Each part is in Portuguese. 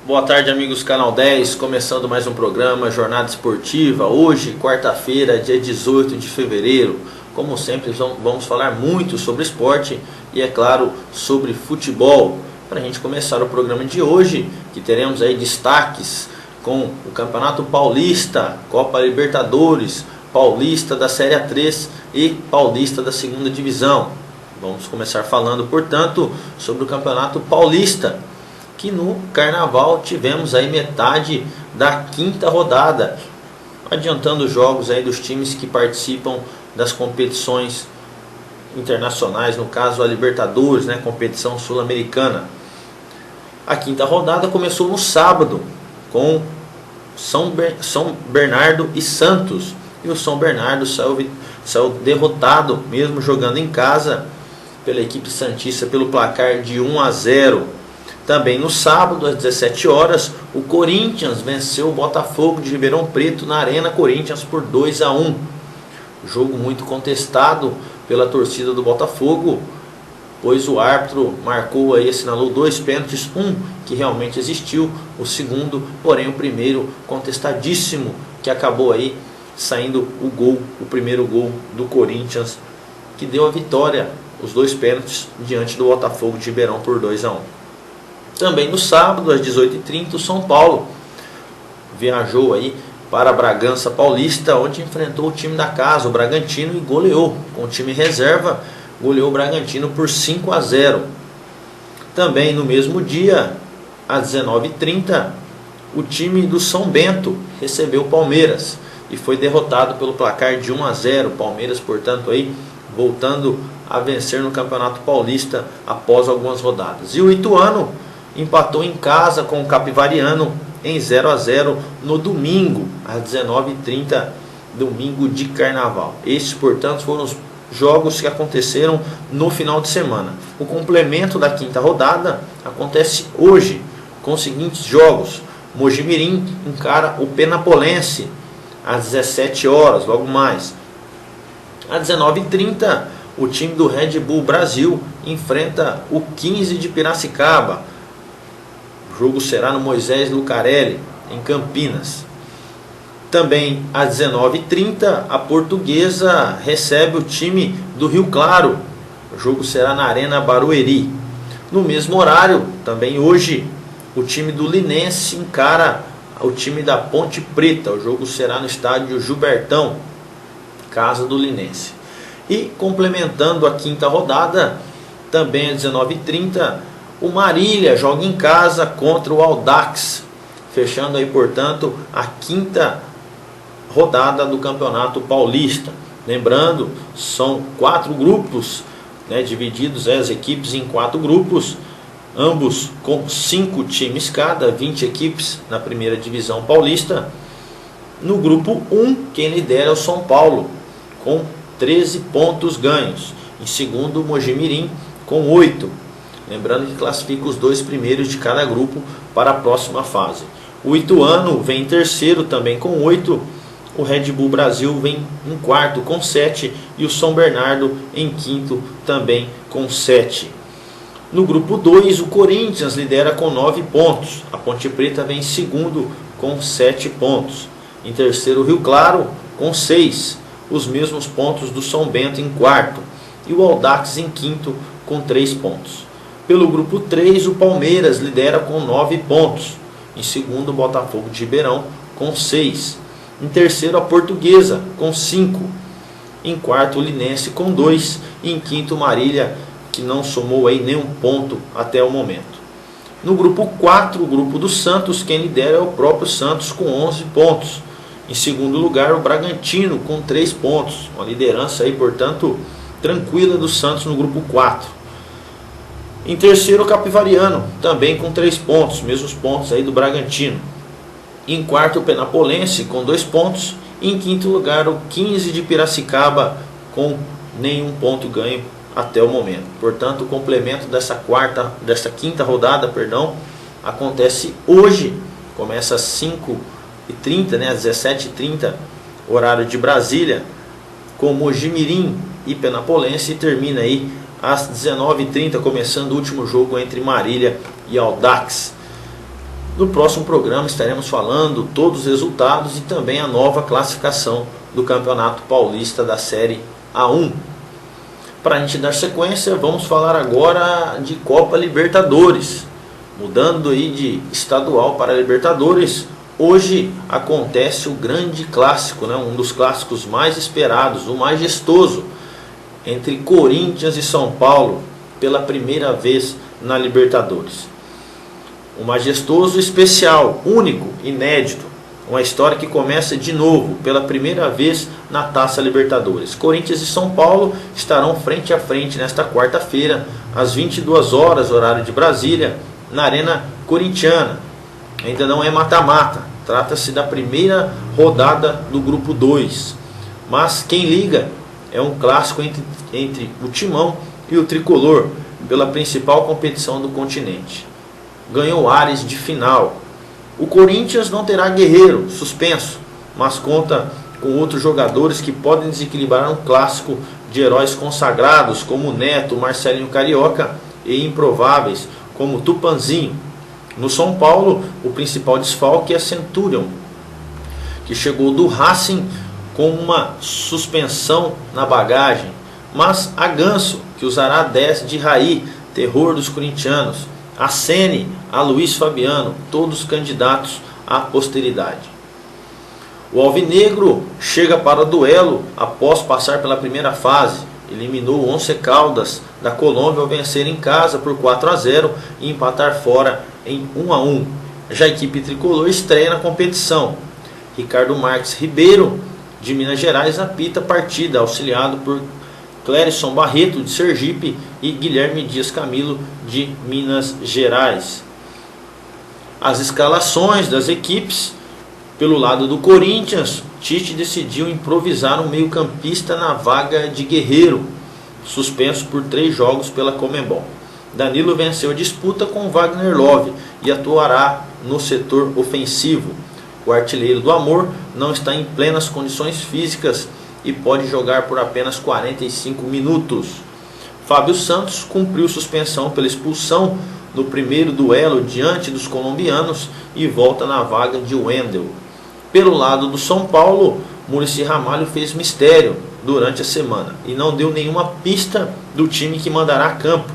Boa tarde, amigos Canal 10, começando mais um programa Jornada Esportiva. Hoje, quarta-feira, dia 18 de fevereiro. Como sempre, vamos falar muito sobre esporte e, é claro, sobre futebol. Para a gente começar o programa de hoje, que teremos aí destaques com o Campeonato Paulista, Copa Libertadores, Paulista da Série A3 e Paulista da Segunda Divisão. Vamos começar falando, portanto, sobre o Campeonato Paulista, que no Carnaval tivemos aí metade da quinta rodada, adiantando os jogos aí dos times que participam das competições internacionais, no caso a Libertadores, né, competição sul-americana. A quinta rodada começou no sábado com São Bernardo e Santos, e o São Bernardo saiu derrotado, mesmo jogando em casa, pela equipe santista pelo placar de 1-0. Também no sábado, às 17 horas, o Corinthians venceu o Botafogo de Ribeirão Preto na Arena Corinthians por 2-1. Jogo muito contestado pela torcida do Botafogo, pois o árbitro marcou aí, assinalou 2 pênaltis, um que realmente existiu, o segundo, porém o primeiro contestadíssimo, que acabou aí saindo o primeiro gol do Corinthians, que deu a vitória, os 2 pênaltis, diante do Botafogo de Ribeirão por 2-1. Também no sábado, às 18h30, o São Paulo viajou aí para Bragança Paulista, onde enfrentou o time da casa, o Bragantino, e goleou. Com o time reserva, goleou o Bragantino por 5-0. Também no mesmo dia, às 19h30, o time do São Bento recebeu o Palmeiras e foi derrotado pelo placar de 1-0. Palmeiras, portanto, aí voltando a vencer no Campeonato Paulista após algumas rodadas. E o Ituano empatou em casa com o Capivariano em 0-0 no domingo, às 19h30, domingo de Carnaval. Esses, portanto, foram os jogos que aconteceram no final de semana. O complemento da quinta rodada acontece hoje, com os seguintes jogos. Mojimirim encara o Penapolense às 17 horas, logo mais. Às 19h30, o time do Red Bull Brasil enfrenta o 15 de Piracicaba. O jogo será no Moisés Lucarelli, em Campinas. Também às 19h30, a Portuguesa recebe o time do Rio Claro. O jogo será na Arena Barueri. No mesmo horário, também hoje, o time do Linense encara o time da Ponte Preta. O jogo será no estádio Gilbertão, casa do Linense. E complementando a quinta rodada, também às 19h30, o Marília joga em casa contra o Audax, fechando aí, portanto, a quinta rodada do Campeonato Paulista. Lembrando, são 4 grupos, né, divididos as equipes em 4 grupos, ambos com 5 times cada, 20 equipes na primeira divisão paulista. No grupo 1, quem lidera é o São Paulo, com 13 pontos ganhos. Em segundo, o Mojimirim, com 8. Lembrando que classifica os 2 primeiros de cada grupo para a próxima fase. O Ituano vem em terceiro, também com 8. O Red Bull Brasil vem em quarto, com 7. E o São Bernardo em quinto, também com 7. No grupo 2, o Corinthians lidera com 9 pontos. A Ponte Preta vem em segundo, com 7 pontos. Em terceiro, o Rio Claro, com 6. Os mesmos pontos do São Bento em quarto. E o Audax em quinto, com 3 pontos. Pelo grupo 3, o Palmeiras lidera com 9 pontos. Em segundo, o Botafogo de Ribeirão, com 6. Em terceiro, a Portuguesa, com 5. Em quarto, o Linense, com 2. E em quinto, o Marília, que não somou aí nenhum ponto até o momento. No grupo 4, o grupo do Santos, quem lidera é o próprio Santos, com 11 pontos. Em segundo lugar, o Bragantino, com 3 pontos. Uma liderança aí, portanto, tranquila do Santos no grupo 4. Em terceiro, o Capivariano, também com 3 pontos, mesmos pontos aí do Bragantino. Em quarto, o Penapolense, com 2 pontos. E em quinto lugar, o 15 de Piracicaba, com nenhum ponto ganho até o momento. Portanto, o complemento dessa quinta rodada, acontece hoje. Começa às 5h30, né, às 17h30, horário de Brasília, com Mojimirim e Penapolense, e termina aí às 19h30, começando o último jogo entre Marília e Audax. No próximo programa estaremos falando todos os resultados e também a nova classificação do Campeonato Paulista da Série A1. Para a gente dar sequência, vamos falar agora de Copa Libertadores. Mudando aí de estadual para Libertadores, hoje acontece o grande clássico, né? Um dos clássicos mais esperados, o majestoso, entre Corinthians e São Paulo, pela primeira vez na Libertadores. Um majestoso especial, único, inédito. Uma história que começa de novo, pela primeira vez na Taça Libertadores. Corinthians e São Paulo estarão frente a frente nesta quarta-feira, às 22 horas, horário de Brasília, na Arena Corintiana. Ainda não é mata-mata, trata-se da primeira rodada do Grupo 2. Mas quem liga é um clássico entre o Timão e o Tricolor, pela principal competição do continente. Ganhou ares de final. O Corinthians não terá Guerreiro, suspenso, mas conta com outros jogadores que podem desequilibrar um clássico de heróis consagrados como Neto, Marcelinho Carioca e improváveis como Tupanzinho. No São Paulo, o principal desfalque é Centurion, que chegou do Racing com uma suspensão na bagagem, mas a Ganso, que usará 10 de Raí, terror dos corintianos, a Sene, a Luiz Fabiano, todos candidatos à posteridade. O Alvinegro chega para o duelo após passar pela primeira fase. Eliminou o Once Caldas da Colômbia ao vencer em casa por 4-0 e empatar fora em 1-1. Já a equipe tricolor estreia na competição. Ricardo Marques Ribeiro, de Minas Gerais, apita a partida, auxiliado por Clérison Barreto, de Sergipe, e Guilherme Dias Camilo, de Minas Gerais. As escalações das equipes: pelo lado do Corinthians, Tite decidiu improvisar um meio-campista na vaga de Guerreiro, suspenso por 3 jogos pela Conmebol. Danilo venceu a disputa com Wagner Love e atuará no setor ofensivo. O artilheiro do Amor não está em plenas condições físicas e pode jogar por apenas 45 minutos. Fábio Santos cumpriu suspensão pela expulsão no primeiro duelo diante dos colombianos e volta na vaga de Wendel. Pelo lado do São Paulo, Muricy Ramalho fez mistério durante a semana e não deu nenhuma pista do time que mandará a campo.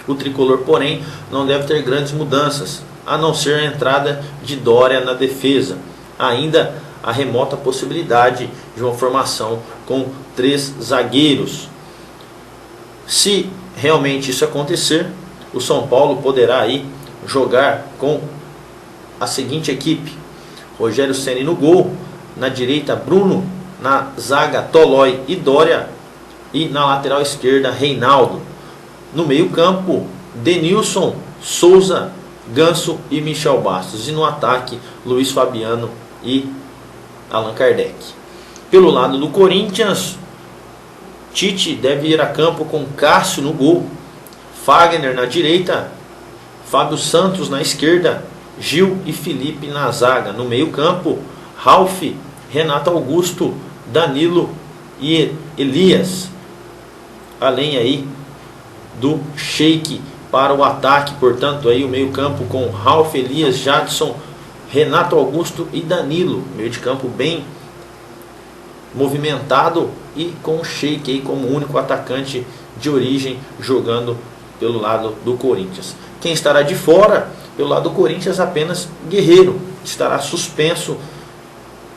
O tricolor, porém, não deve ter grandes mudanças, a não ser a entrada de Dória na defesa. Ainda a remota possibilidade de uma formação com 3 zagueiros. Se realmente isso acontecer, o São Paulo poderá aí jogar com a seguinte equipe: Rogério Ceni no gol, na direita Bruno, na zaga Tolói e Dória, e na lateral esquerda Reinaldo. No meio campo, Denilson, Souza, Ganso e Michel Bastos. E no ataque, Luiz Fabiano e Allan Kardec. Pelo lado do Corinthians, Tite deve ir a campo com Cássio no gol, Fagner na direita, Fábio Santos na esquerda, Gil e Felipe na zaga. No meio campo, Ralf, Renato Augusto, Danilo e Elias. Além aí do Sheik para o ataque, portanto aí o meio campo com Ralf, Elias, Jadson, Renato Augusto e Danilo. Meio de campo bem movimentado e com o Sheik aí como único atacante de origem jogando pelo lado do Corinthians. Quem estará de fora, pelo lado do Corinthians, apenas Guerreiro. Estará suspenso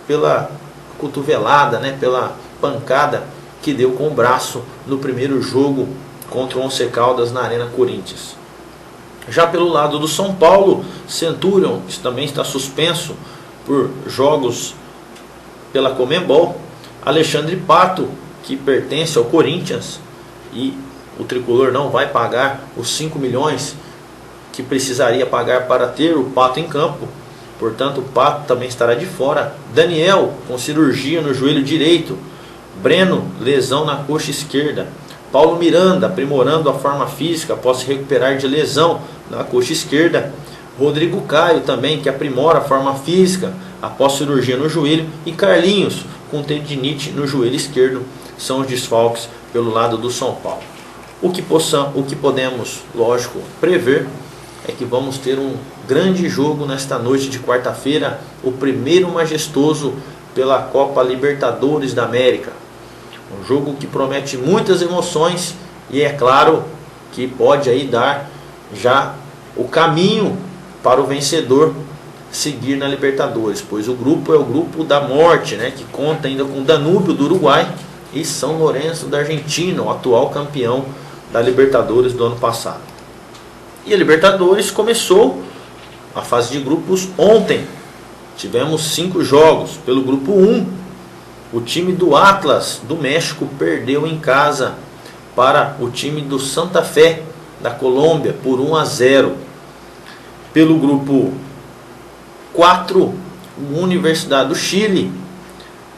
pela cotovelada, né, pela pancada que deu com o braço no primeiro jogo contra o Once Caldas na Arena Corinthians. Já pelo lado do São Paulo, Centurion também está suspenso por jogos pela Conmebol. Alexandre Pato, que pertence ao Corinthians, e o tricolor não vai pagar os 5 milhões que precisaria pagar para ter o Pato em campo. Portanto, o Pato também estará de fora. Daniel, com cirurgia no joelho direito. Breno, lesão na coxa esquerda. Paulo Miranda, aprimorando a forma física após se recuperar de lesão na coxa esquerda. Rodrigo Caio também, que aprimora a forma física após cirurgia no joelho. E Carlinhos, com tendinite no joelho esquerdo, são os desfalques pelo lado do São Paulo. O que podemos, lógico, prever é que vamos ter um grande jogo nesta noite de quarta-feira, o primeiro majestoso pela Copa Libertadores da América. Um jogo que promete muitas emoções e é claro que pode aí dar já o caminho para o vencedor seguir na Libertadores, pois o grupo é o grupo da morte, né, que conta ainda com Danúbio do Uruguai e São Lourenço da Argentina, o atual campeão da Libertadores do ano passado. E a Libertadores começou a fase de grupos ontem. Tivemos 5 jogos. Pelo grupo 1, o time do Atlas do México perdeu em casa para o time do Santa Fé da Colômbia por 1-0. Pelo grupo 4, a Universidade do Chile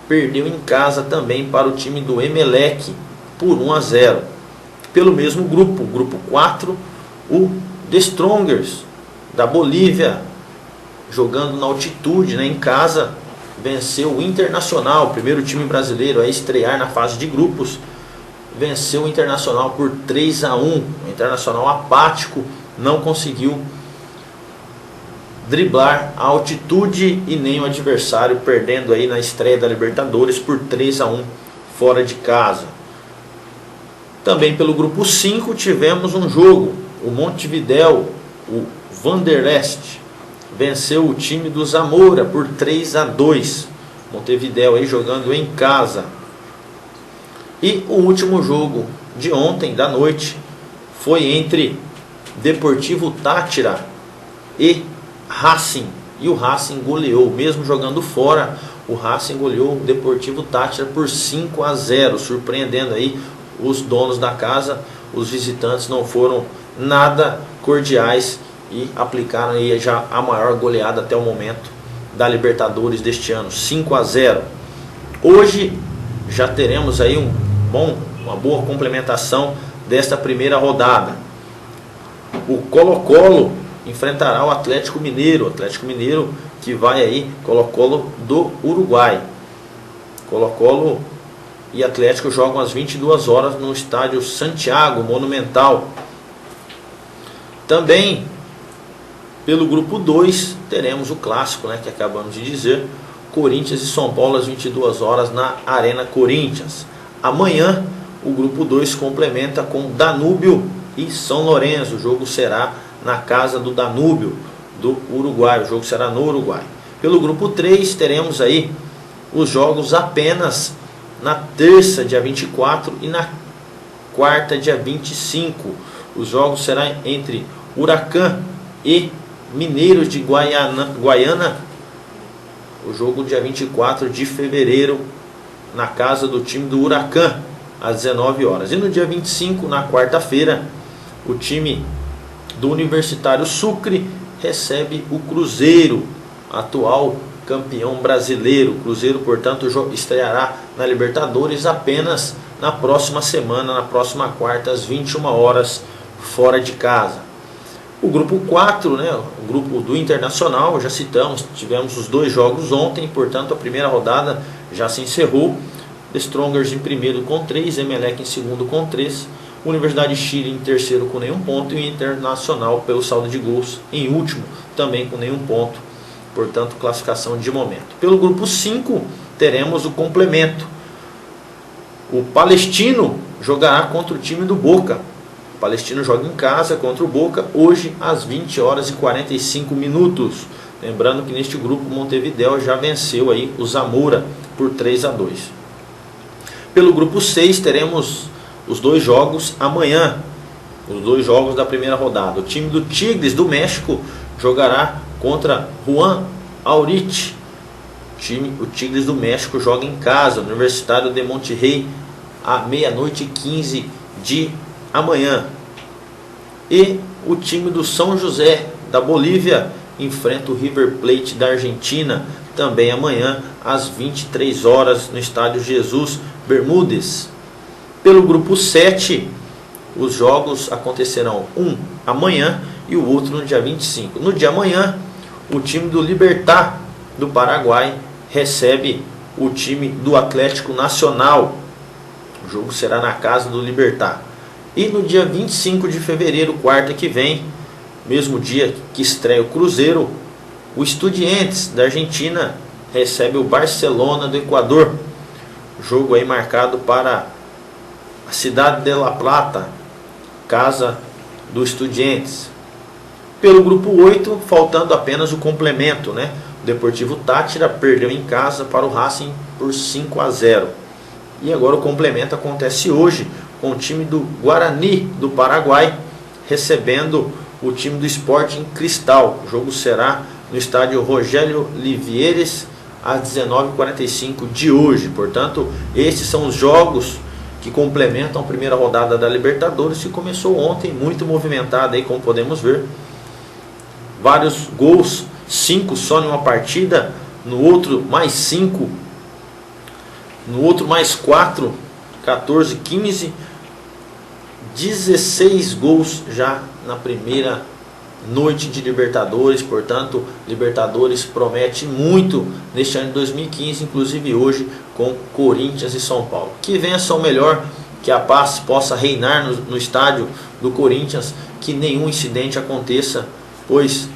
perdeu em casa também para o time do Emelec por 1-0. Pelo mesmo grupo, grupo 4, o The Strongers da Bolívia, jogando na altitude, né, em casa, venceu o Internacional, o primeiro time brasileiro a estrear na fase de grupos. Venceu o Internacional por 3-1. O Internacional apático, não conseguiu driblar a altitude e nem o adversário, perdendo aí na estreia da Libertadores por 3-1 fora de casa. Também pelo grupo 5 tivemos um jogo. O Montevidéu, o Wanderlust, venceu o time do Zamora por 3-2. Montevidéu aí jogando em casa. E o último jogo de ontem, da noite, foi entre Deportivo Táchira e Racing. E o Racing goleou, mesmo jogando fora, o Racing goleou o Deportivo Táchira por 5-0, surpreendendo aí os donos da casa. Os visitantes não foram nada cordiais e aplicaram aí já a maior goleada até o momento da Libertadores deste ano, 5-0. Hoje já teremos aí uma boa complementação desta primeira rodada. O Colo-Colo enfrentará o Atlético Mineiro que vai aí, Colo-Colo do Uruguai. Colo-Colo e Atlético jogam às 22 horas no estádio Santiago Monumental. Também pelo grupo 2 teremos o clássico, né, que acabamos de dizer, Corinthians e São Paulo às 22 horas na Arena Corinthians. Amanhã o grupo 2 complementa com Danúbio e São Lourenço. O jogo será na casa do Danúbio do Uruguai. O jogo será no Uruguai. Pelo grupo 3 teremos aí os jogos apenas na terça, dia 24, e na quarta, dia 25. Os jogos serão entre Huracan e Mineiros de Guaiana. O jogo dia 24 de fevereiro na casa do time do Huracan, às 19 horas. E no dia 25, na quarta-feira, o time do Universitário Sucre recebe o Cruzeiro, atual campeão brasileiro. O Cruzeiro, portanto, estreará na Libertadores apenas na próxima semana, na próxima quarta, às 21 horas, fora de casa. O grupo 4, né, o grupo do Internacional, já citamos, tivemos os 2 jogos ontem, portanto a primeira rodada já se encerrou. The Strongers em primeiro com 3, Emelec em segundo com 3, Universidade de Chile em terceiro com nenhum ponto e o Internacional pelo saldo de gols em último, também com nenhum ponto, portanto classificação de momento. Pelo grupo 5 teremos o complemento. O Palestino jogará contra o time do Boca. O Palestino joga em casa contra o Boca hoje às 20 horas e 45 minutos. Lembrando que neste grupo Montevidéu já venceu aí o Zamora por 3-2. Pelo grupo 6 teremos os 2 jogos amanhã. Os 2 jogos da primeira rodada. O time do Tigres do México jogará contra Juan Aurich. O Tigres do México joga em casa, no Universitário de Monterrey, à 00h15 de amanhã. E o time do São José da Bolívia enfrenta o River Plate da Argentina, também amanhã às 23 horas no estádio Jesus Bermúdez. Pelo grupo 7, os jogos acontecerão um amanhã e o outro no dia 25. No dia amanhã, o time do Libertad do Paraguai recebe o time do Atlético Nacional. O jogo será na casa do Libertad. E no dia 25 de fevereiro, quarta que vem, mesmo dia que estreia o Cruzeiro, o Estudiantes da Argentina recebe o Barcelona do Equador. Jogo aí marcado para a cidade de La Plata, casa do Estudiantes. Pelo grupo 8, faltando apenas o complemento, né? O Deportivo Táchira perdeu em casa para o Racing por 5-0. E agora o complemento acontece hoje com o time do Guarani do Paraguai recebendo o time do Sporting Cristal. O jogo será no estádio Rogério Livieres às 19h45 de hoje. Portanto, estes são os jogos que complementam a primeira rodada da Libertadores, que começou ontem, muito movimentada aí, como podemos ver. Vários gols, 5 só em uma partida, no outro mais 5, no outro mais 4, 14, 15, 16 gols já na primeira noite de Libertadores. Portanto, Libertadores promete muito neste ano de 2015, inclusive hoje com Corinthians e São Paulo. Que vença o melhor, que a paz possa reinar no estádio do Corinthians, que nenhum incidente aconteça, pois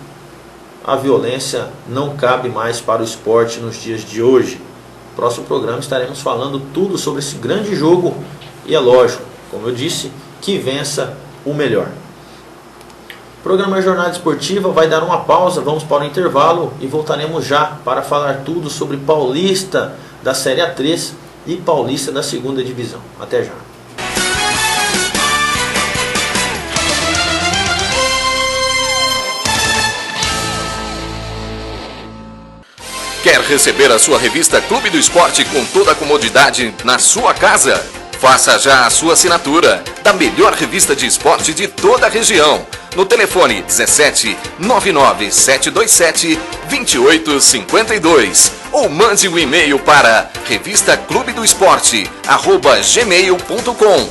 a violência não cabe mais para o esporte nos dias de hoje. No próximo programa estaremos falando tudo sobre esse grande jogo e é lógico, como eu disse, que vença o melhor. O programa Jornada Esportiva vai dar uma pausa, vamos para o intervalo e voltaremos já para falar tudo sobre Paulista da Série A3 e Paulista da 2ª Divisão. Até já. Quer receber a sua revista Clube do Esporte com toda a comodidade na sua casa? Faça já a sua assinatura da melhor revista de esporte de toda a região. No telefone 17 99 727 2852 ou mande um e-mail para revistaclubedoesporte@gmail.com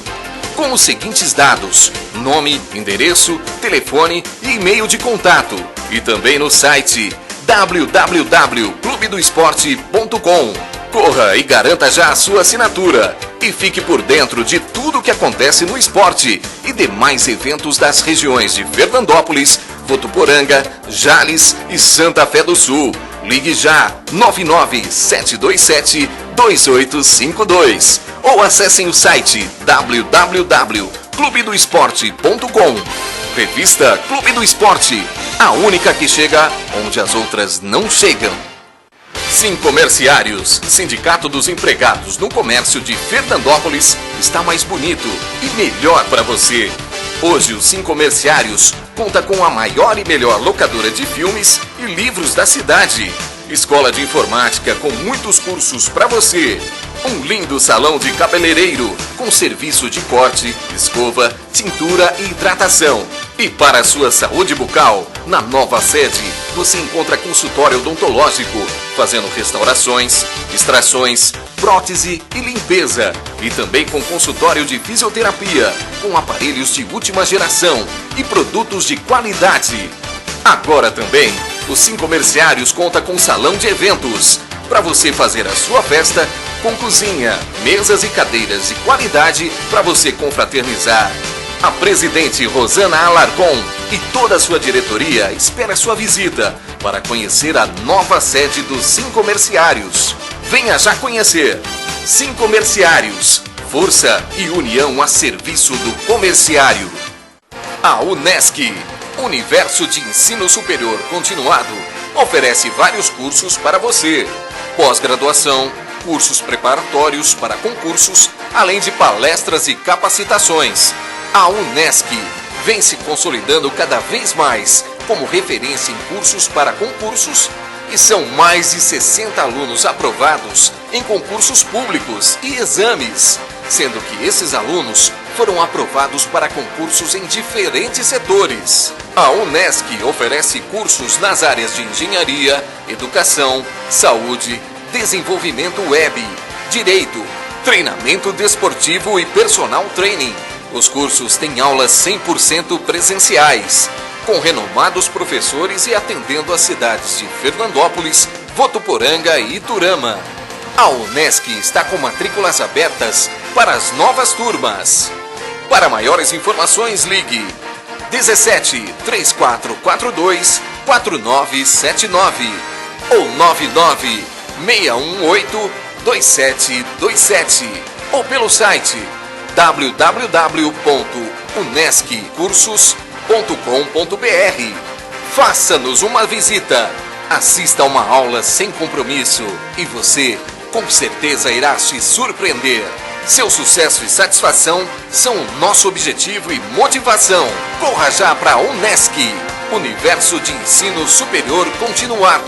com os seguintes dados: nome, endereço, telefone e e-mail de contato, e também no site www.clubedoesporte.com. Corra e garanta já a sua assinatura e fique por dentro de tudo que acontece no esporte e demais eventos das regiões de Fernandópolis, Votuporanga, Jales e Santa Fé do Sul. Ligue já 997272852 ou acessem o site www.clubedoesporte.com. Revista Clube do Esporte, a única que chega onde as outras não chegam. Sincomerciários, Sindicato dos Empregados no Comércio de Fernandópolis, está mais bonito e melhor para você. Hoje o Sincomerciários conta com a maior e melhor locadora de filmes e livros da cidade. Escola de informática com muitos cursos para você. Um lindo salão de cabeleireiro com serviço de corte, escova, tintura e hidratação. E para a sua saúde bucal, na nova sede, você encontra consultório odontológico, fazendo restaurações, extrações, prótese e limpeza. E também com consultório de fisioterapia, com aparelhos de última geração e produtos de qualidade. Agora também, o Sincomerciários conta com salão de eventos, para você fazer a sua festa com cozinha, mesas e cadeiras de qualidade para você confraternizar. A presidente Rosana Alarcon e toda a sua diretoria espera sua visita para conhecer a nova sede dos Sincomerciários. Venha já conhecer. Sincomerciários, força e união a serviço do comerciário. A Unesc, Universo de Ensino Superior Continuado, oferece vários cursos para você. Pós-graduação, cursos preparatórios para concursos, além de palestras e capacitações. A Unesc vem se consolidando cada vez mais como referência em cursos para concursos e são mais de 60 alunos aprovados em concursos públicos e exames, sendo que esses alunos foram aprovados para concursos em diferentes setores. A Unesc oferece cursos nas áreas de engenharia, educação, saúde, desenvolvimento web, direito, treinamento desportivo e personal training. Os cursos têm aulas 100% presenciais, com renomados professores e atendendo as cidades de Fernandópolis, Votuporanga e Iturama. A Unesc está com matrículas abertas para as novas turmas. Para maiores informações, ligue 17 3442 4979 ou 99 618 2727 ou pelo site www.unesccursos.com.br. Faça-nos uma visita, assista a uma aula sem compromisso e você com certeza irá se surpreender. Seu sucesso e satisfação são o nosso objetivo e motivação. Corra já para a Unesc, Universo de Ensino Superior Continuado.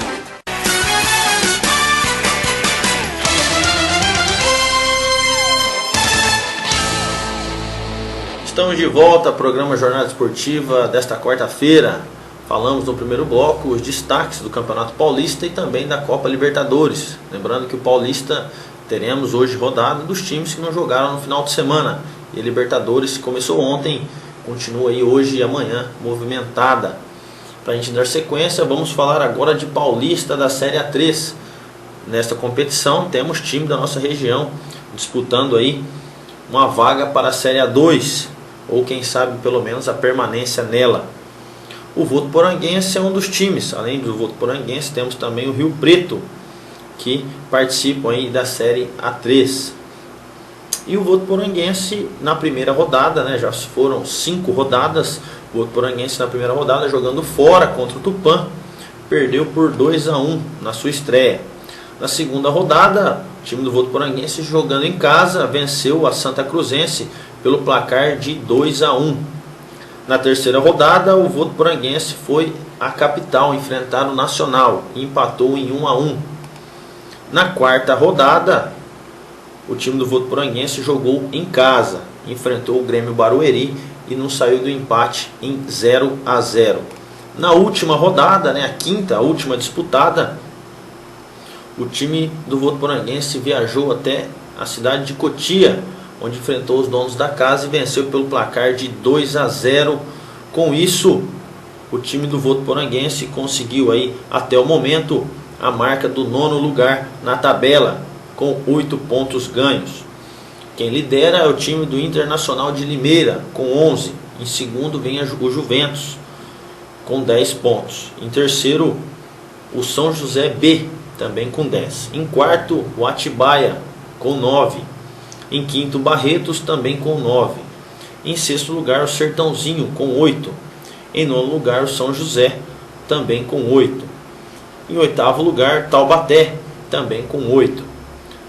Estamos de volta ao programa Jornada Esportiva desta quarta-feira. Falamos no primeiro bloco os destaques do Campeonato Paulista e também da Copa Libertadores. Lembrando que o Paulista teremos hoje rodada dos times que não jogaram no final de semana. E a Libertadores começou ontem, continua aí hoje e amanhã movimentada. Para a gente dar sequência, vamos falar agora de Paulista da Série A3. Nesta competição temos time da nossa região disputando aí uma vaga para a Série A2, ou quem sabe pelo menos a permanência nela. O Votuporanguense é um dos times. Além do Votuporanguense, temos também o Rio Preto, que participam aí da Série A3. E o Votuporanguense na primeira rodada, né, já foram 5 rodadas, o Votuporanguense na primeira rodada jogando fora contra o Tupã, perdeu por 2-1 na sua estreia. Na segunda rodada, o time do Votuporanguense jogando em casa venceu a Santa Cruzense pelo placar de 2-1. Na terceira rodada, o Votuporanguense foi à capital enfrentar o Nacional e empatou em 1-1. Na quarta rodada, o time do Votuporanguense jogou em casa, enfrentou o Grêmio Barueri e não saiu do empate em 0-0. Na última rodada, né, a última disputada, o time do Votuporanguense viajou até a cidade de Cotia, onde enfrentou os donos da casa e venceu pelo placar de 2-0. Com isso, o time do Votuporanguense conseguiu aí, até o momento, a marca do 9º lugar na tabela, com 8 pontos ganhos. Quem lidera é o time do Internacional de Limeira, com 11. Em segundo vem o Juventus, com 10 pontos. Em terceiro, o São José B, também com 10. Em quarto, o Atibaia, com 9. Em quinto, Barretos, também com 9. Em sexto lugar, o Sertãozinho, com 8. Em nono lugar, o São José, também com 8. Em oitavo lugar, Taubaté, também com 8.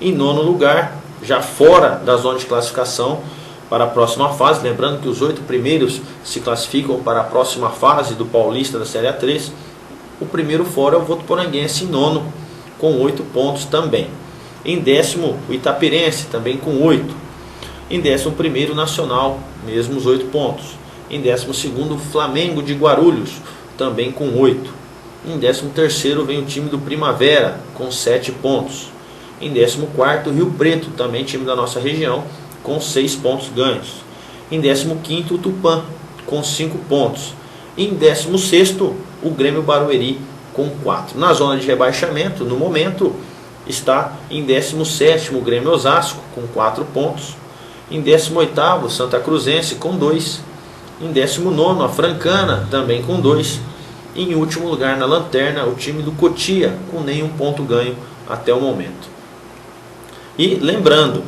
Em nono lugar, já fora da zona de classificação para a próxima fase, lembrando que os 8 primeiros se classificam para a próxima fase do Paulista da Série A3, o primeiro fora é o Votuporanguense em nono, com 8 pontos também. Em décimo, o Itapirense, também com 8. Em 11º, o Nacional, mesmos 8 pontos. Em 12º, o Flamengo de Guarulhos, também com 8. Em 13º, vem o time do Primavera, com 7 pontos. Em 14º, o Rio Preto, também time da nossa região, com 6 pontos ganhos. Em 15º, o Tupã, com 5 pontos. Em 16º, o Grêmio Barueri, com 4. Na zona de rebaixamento, no momento, está em 17º o Grêmio Osasco, com 4 pontos. Em 18º, o Santa Cruzense, com 2. Em 19º, a Francana, também com 2. E em último lugar na lanterna, o time do Cotia, com nenhum ponto ganho até o momento. E lembrando,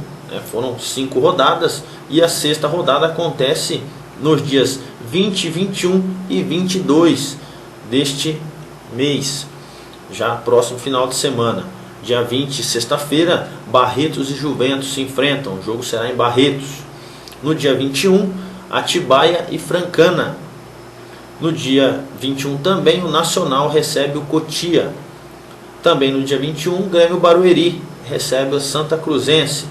foram 5 rodadas e a sexta rodada acontece nos dias 20, 21 e 22 deste mês, já próximo final de semana. Dia 20, sexta-feira, Barretos e Juventus se enfrentam, o jogo será em Barretos. No dia 21, Atibaia e Francana. No dia 21 também, o Nacional recebe o Cotia. Também no dia 21, o Grêmio Barueri recebe o Santa Cruzense.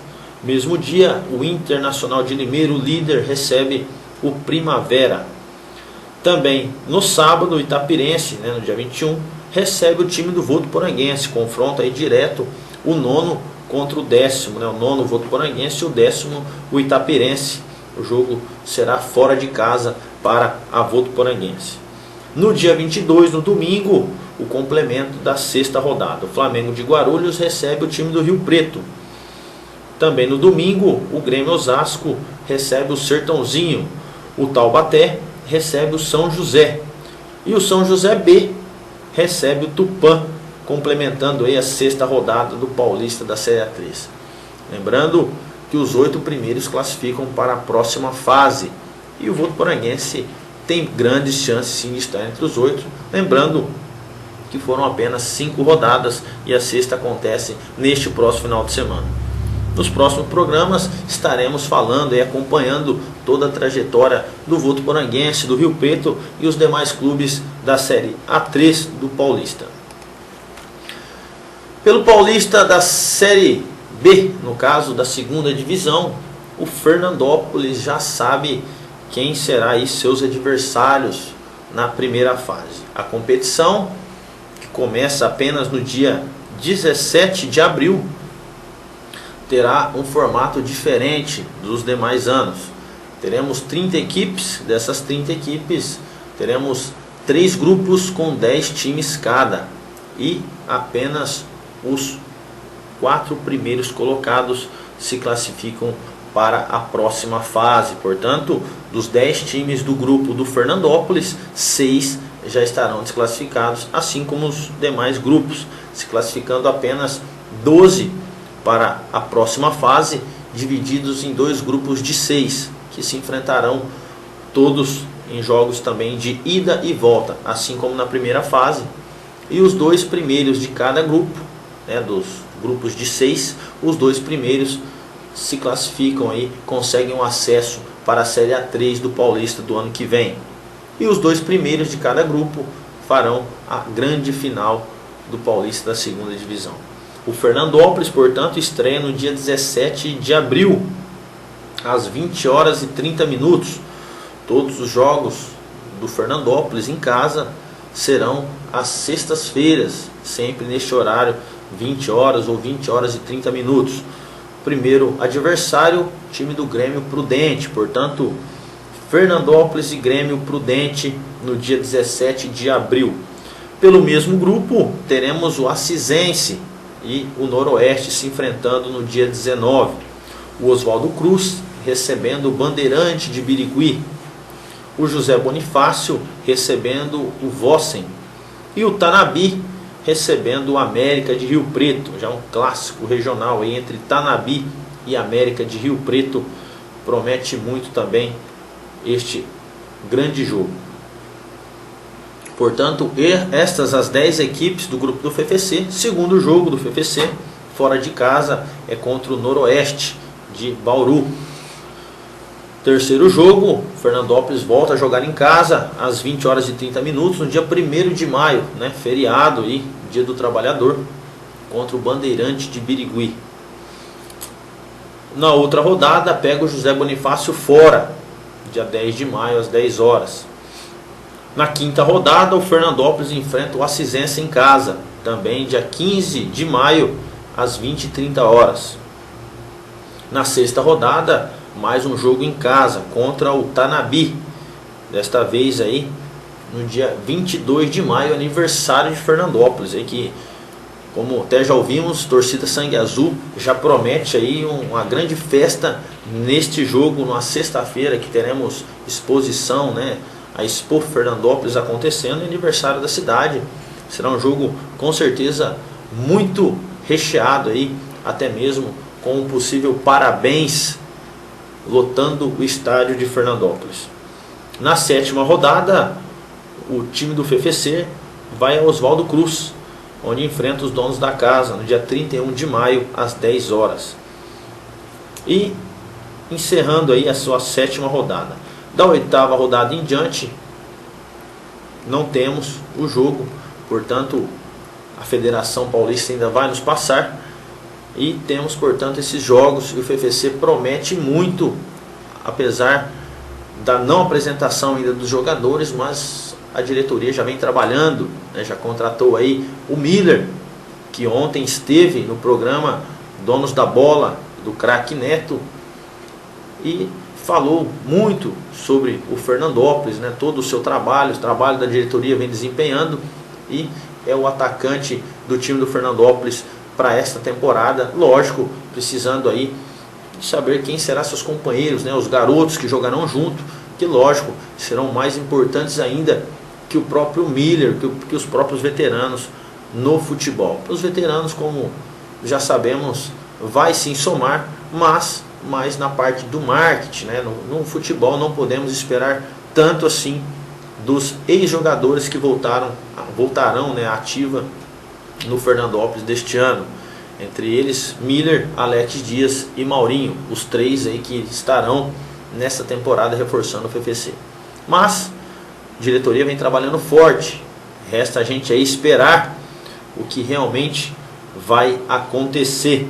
Mesmo dia, o Internacional de Limeira, o líder, recebe o Primavera. Também no sábado, o Itapirense, no dia 21, recebe o time do Votuporanguense. Confronta aí direto o 9º contra o 10º, o 9º Votuporanguense e o 10º o Itapirense. O jogo será fora de casa para a Votuporanguense. No dia 22, no domingo, o complemento da sexta rodada. O Flamengo de Guarulhos recebe o time do Rio Preto. Também no domingo, o Grêmio Osasco recebe o Sertãozinho. O Taubaté recebe o São José. E o São José B recebe o Tupã, complementando aí a 6ª rodada do Paulista da Série A3. Lembrando que os 8 primeiros classificam para a próxima fase. E o Votuporanguense tem grandes chances sim de estar entre os 8. Lembrando que foram apenas 5 rodadas e a 6ª acontece neste próximo final de semana. Nos próximos programas estaremos falando e acompanhando toda a trajetória do Votuporanguense, do Rio Preto e os demais clubes da Série A3 do Paulista. Pelo Paulista da Série B, no caso da 2ª divisão, o Fernandópolis já sabe quem será aí seus adversários na primeira fase. A competição, que começa apenas no dia 17 de abril, terá um formato diferente dos demais anos. Teremos 30 equipes, dessas 30 equipes teremos 3 grupos com 10 times cada e apenas os 4 primeiros colocados se classificam para a próxima fase. Portanto, dos 10 times do grupo do Fernandópolis, 6 já estarão desclassificados, assim como os demais grupos, se classificando apenas 12 para a próxima fase, divididos em 2 grupos de 6, que se enfrentarão todos em jogos também de ida e volta, assim como na primeira fase. E os 2 primeiros de cada grupo, dos grupos de 6, os 2 primeiros se classificam aí, conseguem um acesso para a Série A3 do Paulista do ano que vem. E os 2 primeiros de cada grupo farão a grande final do Paulista da 2ª divisão. O Fernandópolis, portanto, estreia no dia 17 de abril, às 20h30. Todos os jogos do Fernandópolis em casa serão às sextas-feiras, sempre neste horário, 20h ou 20h30. Primeiro adversário, time do Grêmio Prudente, portanto, Fernandópolis e Grêmio Prudente no dia 17 de abril. Pelo mesmo grupo, teremos o Assisense e o Noroeste se enfrentando no dia 19. O Oswaldo Cruz recebendo o Bandeirante de Birigui. O José Bonifácio recebendo o Vossen. E o Tanabi recebendo o América de Rio Preto. Já um clássico regional aí entre Tanabi e América de Rio Preto. Promete muito também este grande jogo. Portanto, estas as 10 equipes do grupo do FFC. Segundo jogo do FFC, fora de casa, é contra o Noroeste de Bauru. Terceiro jogo, Fernandópolis volta a jogar em casa às 20h30 no dia 1º de maio, feriado aí, dia do trabalhador, contra o Bandeirante de Birigui. Na outra rodada, pega o José Bonifácio fora, dia 10 de maio às 10h. Na quinta rodada, o Fernandópolis enfrenta o Assisense em casa, também dia 15 de maio, às 20h30. Na sexta rodada, mais um jogo em casa, contra o Tanabi, desta vez aí, no dia 22 de maio, aniversário de Fernandópolis, aí que, como até já ouvimos, torcida Sangue Azul já promete aí uma grande festa neste jogo, numa sexta-feira, que teremos exposição, a Expo Fernandópolis acontecendo, aniversário da cidade. Será um jogo com certeza muito recheado aí, até mesmo com um possível parabéns lotando o estádio de Fernandópolis. Na sétima rodada, o time do FFC vai a Oswaldo Cruz, onde enfrenta os donos da casa no dia 31 de maio às 10h. E encerrando aí a sua sétima rodada. Da oitava rodada em diante, não temos o jogo, portanto, a Federação Paulista ainda vai nos passar. E temos, portanto, esses jogos. E o FFC promete muito, apesar da não apresentação ainda dos jogadores, mas a diretoria já vem trabalhando, já contratou aí o Miller, que ontem esteve no programa Donos da Bola, do craque Neto, e falou muito sobre o Fernandópolis, todo o seu trabalho, o trabalho da diretoria vem desempenhando, e é o atacante do time do Fernandópolis para esta temporada. Lógico, precisando aí de saber quem será seus companheiros, os garotos que jogarão junto, que lógico, serão mais importantes ainda que o próprio Miller, que os próprios veteranos no futebol. Os veteranos, como já sabemos, vai sim somar, mas mais na parte do marketing, né? No futebol não podemos esperar tanto assim dos ex-jogadores que voltarão, né, ativa no Fernandópolis deste ano. Entre eles, Miller, Alex Dias e Maurinho, os três aí que estarão nessa temporada reforçando o FFC. Mas a diretoria vem trabalhando forte, resta a gente aí esperar o que realmente vai acontecer.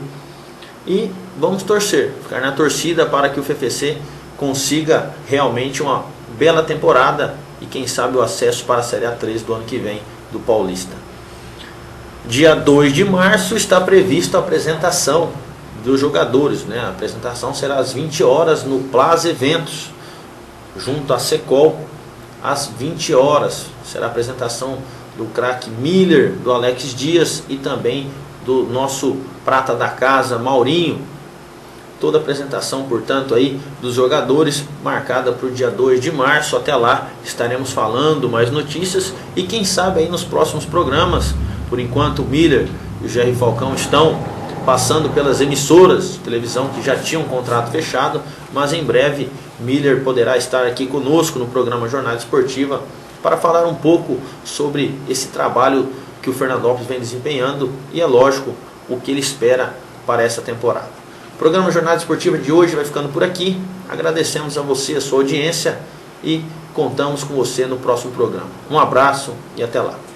E vamos torcer, ficar na torcida para que o FFC consiga realmente uma bela temporada e quem sabe o acesso para a Série A3 do ano que vem do Paulista. Dia 2 de março está prevista a apresentação dos jogadores, né? A apresentação será às 20 horas no Plaza Eventos, junto à Secol, às 20 horas. Será a apresentação do craque Miller, do Alex Dias e também do nosso prata da casa, Maurinho. Toda a apresentação, portanto, aí dos jogadores marcada para o dia 2 de março. Até lá estaremos falando mais notícias e quem sabe aí nos próximos programas. Por enquanto o Miller e o Jerry Falcão estão passando pelas emissoras de televisão que já tinham um contrato fechado, mas em breve Miller poderá estar aqui conosco no programa Jornada Esportiva para falar um pouco sobre esse trabalho que o Fernandópolis vem desempenhando e é lógico o que ele espera para essa temporada. O programa Jornada Esportiva de hoje vai ficando por aqui. Agradecemos a você, a sua audiência e contamos com você no próximo programa. Um abraço e até lá.